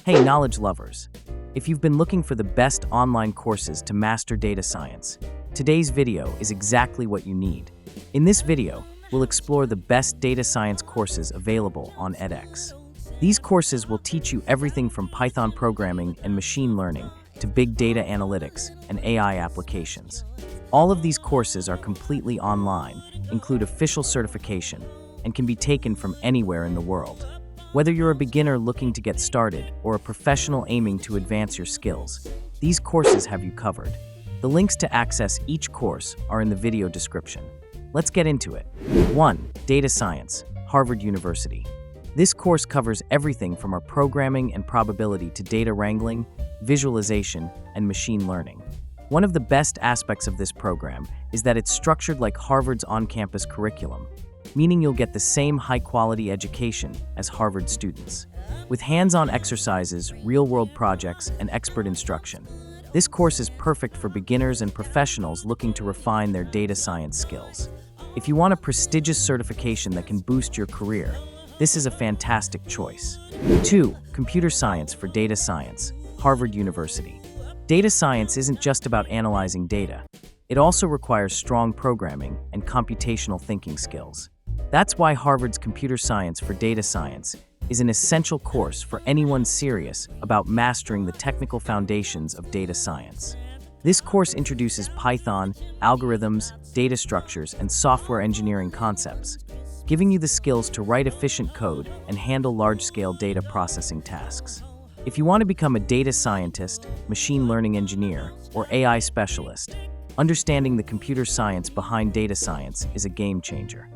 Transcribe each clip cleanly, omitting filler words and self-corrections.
Hey, knowledge lovers! If you've been looking for the best online courses to master data science, today's video is exactly what you need. In this video, we'll explore the best data science courses available on edX. These courses will teach you everything from Python programming and machine learning to big data analytics and AI applications. All of these courses are completely online, include official certification, and can be taken from anywhere in the world. Whether you're a beginner looking to get started or a professional aiming to advance your skills, these courses have you covered. The links to access each course are in the video description. Let's get into it. 1. Data Science, Harvard University. This course covers everything from our programming and probability to data wrangling, visualization, and machine learning. One of the best aspects of this program is that it's structured like Harvard's on-campus curriculum, meaning you'll get the same high-quality education as Harvard students. With hands-on exercises, real-world projects, and expert instruction, this course is perfect for beginners and professionals looking to refine their data science skills. If you want a prestigious certification that can boost your career, this is a fantastic choice. 2. Computer Science for Data Science, Harvard University. Data science isn't just about analyzing data. It also requires strong programming and computational thinking skills. That's why Harvard's Computer Science for Data Science is an essential course for anyone serious about mastering the technical foundations of data science. This course introduces Python, algorithms, data structures, and software engineering concepts, giving you the skills to write efficient code and handle large-scale data processing tasks. If you want to become a data scientist, machine learning engineer, or AI specialist, understanding the computer science behind data science is a game changer.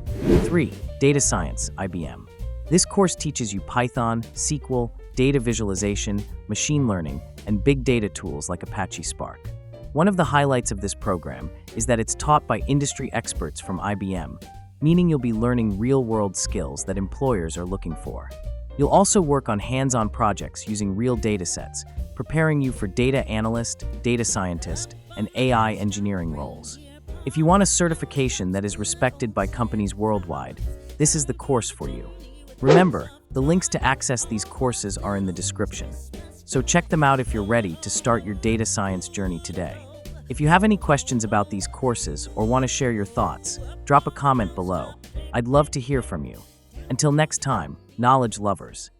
3. Data Science, IBM. This course teaches you Python, SQL, data visualization, machine learning, and big data tools like Apache Spark. One of the highlights of this program is that it's taught by industry experts from IBM, meaning you'll be learning real-world skills that employers are looking for. You'll also work on hands-on projects using real datasets, preparing you for data analyst, data scientist, and AI engineering roles. If you want a certification that is respected by companies worldwide, this is the course for you. Remember, the links to access these courses are in the description, so check them out if you're ready to start your data science journey today. If you have any questions about these courses or want to share your thoughts, drop a comment below. I'd love to hear from you. Until next time, knowledge lovers.